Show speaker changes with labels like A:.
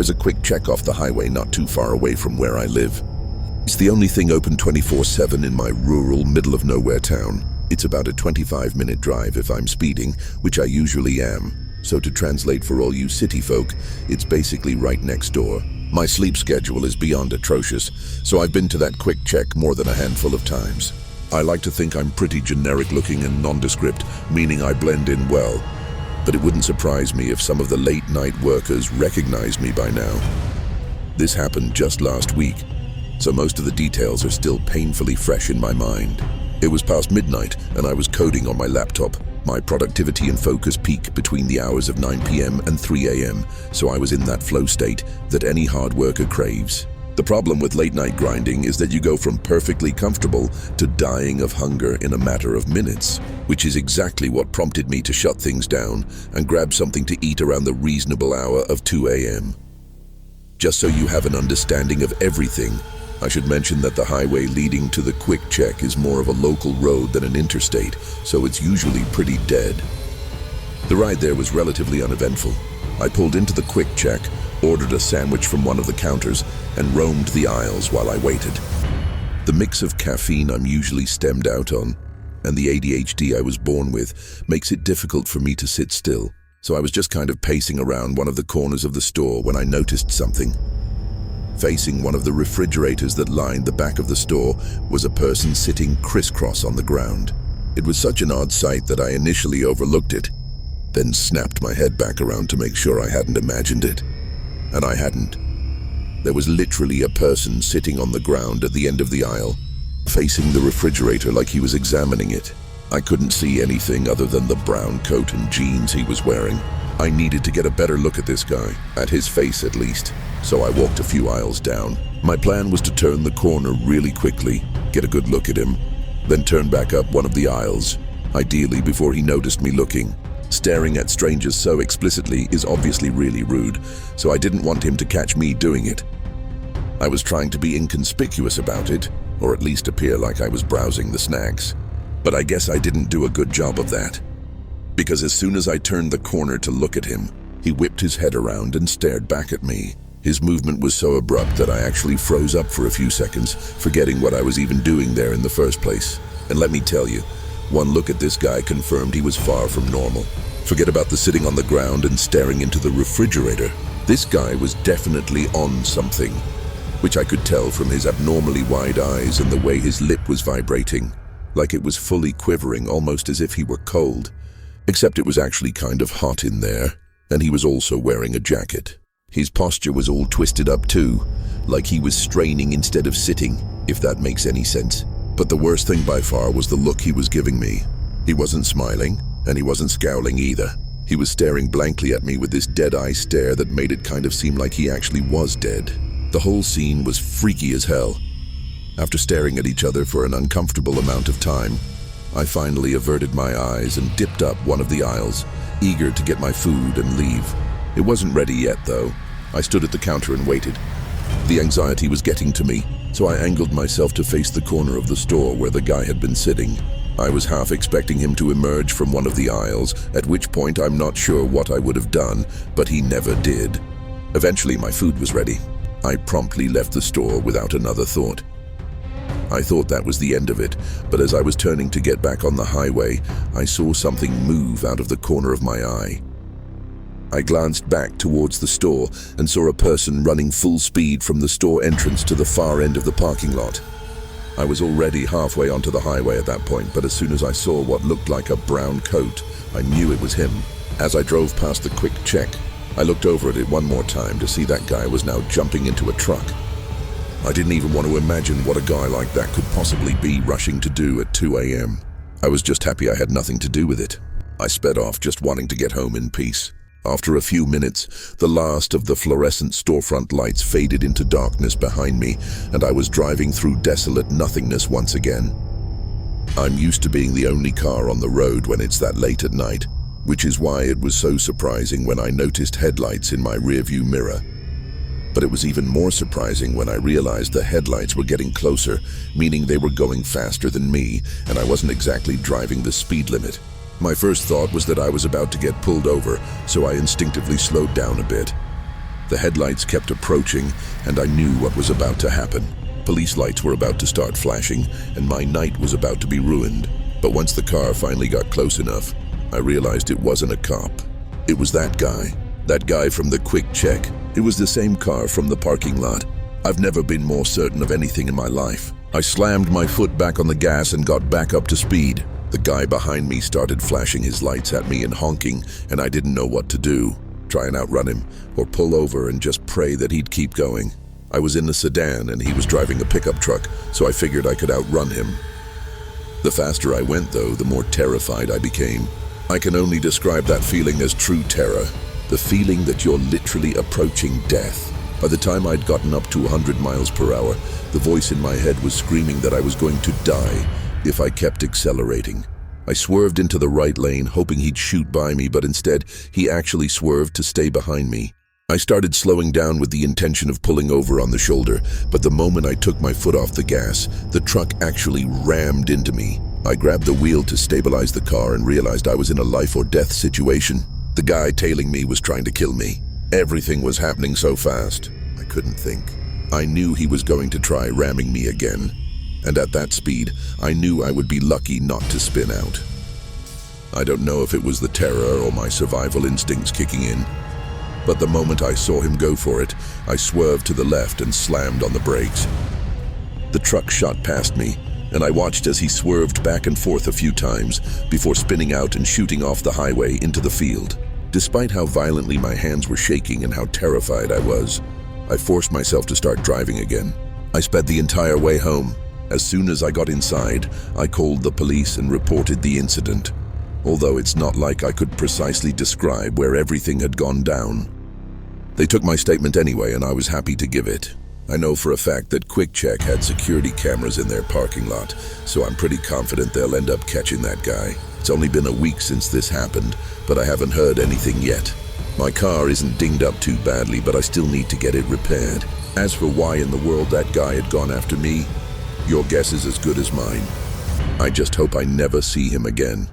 A: There's a quick check off the highway not too far away from where I live. It's the only thing open 24/7 in my rural, middle-of-nowhere town. It's about a 25-minute drive if I'm speeding, which I usually am. So to translate for all you city folk, it's basically right next door. My sleep schedule is beyond atrocious, so I've been to that quick check more than a handful of times. I like to think I'm pretty generic-looking and nondescript, meaning I blend in well. But it wouldn't surprise me if some of the late-night workers recognize me by now. This happened just last week, so most of the details are still painfully fresh in my mind. It was past midnight, and I was coding on my laptop. My productivity and focus peak between the hours of 9 p.m. and 3 a.m., so I was in that flow state that any hard worker craves. The problem with late-night grinding is that you go from perfectly comfortable to dying of hunger in a matter of minutes, which is exactly what prompted me to shut things down and grab something to eat around the reasonable hour of 2 a.m. Just so you have an understanding of everything, I should mention that the highway leading to the quick check is more of a local road than an interstate, so it's usually pretty dead. The ride there was relatively uneventful. I pulled into the quick check, ordered a sandwich from one of the counters, and roamed the aisles while I waited. The mix of caffeine I'm usually stemmed out on, and the ADHD I was born with, makes it difficult for me to sit still, so I was just kind of pacing around one of the corners of the store when I noticed something. Facing one of the refrigerators that lined the back of the store was a person sitting crisscross on the ground. It was such an odd sight that I initially overlooked it, then snapped my head back around to make sure I hadn't imagined it. And I hadn't. There was literally a person sitting on the ground at the end of the aisle, facing the refrigerator like he was examining it. I couldn't see anything other than the brown coat and jeans he was wearing. I needed to get a better look at this guy, at his face at least, so I walked a few aisles down. My plan was to turn the corner really quickly, get a good look at him, then turn back up one of the aisles, ideally before he noticed me looking. Staring at strangers so explicitly is obviously really rude, so I didn't want him to catch me doing it. I was trying to be inconspicuous about it, or at least appear like I was browsing the snacks. But I guess I didn't do a good job of that. Because as soon as I turned the corner to look at him, he whipped his head around and stared back at me. His movement was so abrupt that I actually froze up for a few seconds, forgetting what I was even doing there in the first place. And let me tell you, one look at this guy confirmed he was far from normal. Forget about the sitting on the ground and staring into the refrigerator. This guy was definitely on something, which I could tell from his abnormally wide eyes and the way his lip was vibrating, like it was fully quivering, almost as if he were cold. Except it was actually kind of hot in there, and he was also wearing a jacket. His posture was all twisted up too, like he was straining instead of sitting, if that makes any sense. But the worst thing by far was the look he was giving me. He wasn't smiling, and he wasn't scowling either. He was staring blankly at me with this dead-eye stare that made it kind of seem like he actually was dead. The whole scene was freaky as hell. After staring at each other for an uncomfortable amount of time, I finally averted my eyes and dipped up one of the aisles, eager to get my food and leave. It wasn't ready yet, though. I stood at the counter and waited. The anxiety was getting to me, so I angled myself to face the corner of the store where the guy had been sitting. I was half expecting him to emerge from one of the aisles, at which point I'm not sure what I would have done, but he never did. Eventually, my food was ready. I promptly left the store without another thought. I thought that was the end of it, but as I was turning to get back on the highway, I saw something move out of the corner of my eye. I glanced back towards the store and saw a person running full speed from the store entrance to the far end of the parking lot. I was already halfway onto the highway at that point, but as soon as I saw what looked like a brown coat, I knew it was him. As I drove past the quick check, I looked over at it one more time to see that guy was now jumping into a truck. I didn't even want to imagine what a guy like that could possibly be rushing to do at 2 a.m. I was just happy I had nothing to do with it. I sped off, just wanting to get home in peace. After a few minutes, the last of the fluorescent storefront lights faded into darkness behind me, and I was driving through desolate nothingness once again. I'm used to being the only car on the road when it's that late at night, which is why it was so surprising when I noticed headlights in my rearview mirror. But it was even more surprising when I realized the headlights were getting closer, meaning they were going faster than me, and I wasn't exactly driving the speed limit. My first thought was that I was about to get pulled over, so I instinctively slowed down a bit. The headlights kept approaching, and I knew what was about to happen. Police lights were about to start flashing, and my night was about to be ruined. But once the car finally got close enough, I realized it wasn't a cop. It was that guy from the quick check. It was the same car from the parking lot. I've never been more certain of anything in my life. I slammed my foot back on the gas and got back up to speed. The guy behind me started flashing his lights at me and honking, and I didn't know what to do. Try and outrun him, or pull over and just pray that he'd keep going. I was in a sedan and he was driving a pickup truck, so I figured I could outrun him. The faster I went, though, the more terrified I became. I can only describe that feeling as true terror. The feeling that you're literally approaching death. By the time I'd gotten up to 100 miles per hour, the voice in my head was screaming that I was going to die if I kept accelerating. I swerved into the right lane, hoping he'd shoot by me, but instead, he actually swerved to stay behind me. I started slowing down with the intention of pulling over on the shoulder, but the moment I took my foot off the gas, the truck actually rammed into me. I grabbed the wheel to stabilize the car and realized I was in a life-or-death situation. The guy tailing me was trying to kill me. Everything was happening so fast, I couldn't think. I knew he was going to try ramming me again, and at that speed, I knew I would be lucky not to spin out. I don't know if it was the terror or my survival instincts kicking in, but the moment I saw him go for it, I swerved to the left and slammed on the brakes. The truck shot past me, and I watched as he swerved back and forth a few times before spinning out and shooting off the highway into the field. Despite how violently my hands were shaking and how terrified I was, I forced myself to start driving again. I sped the entire way home. As soon as I got inside, I called the police and reported the incident, although it's not like I could precisely describe where everything had gone down. They took my statement anyway, and I was happy to give it. I know for a fact that Quick Check had security cameras in their parking lot, so I'm pretty confident they'll end up catching that guy. It's only been a week since this happened, but I haven't heard anything yet. My car isn't dinged up too badly, but I still need to get it repaired. As for why in the world that guy had gone after me, your guess is as good as mine. I just hope I never see him again.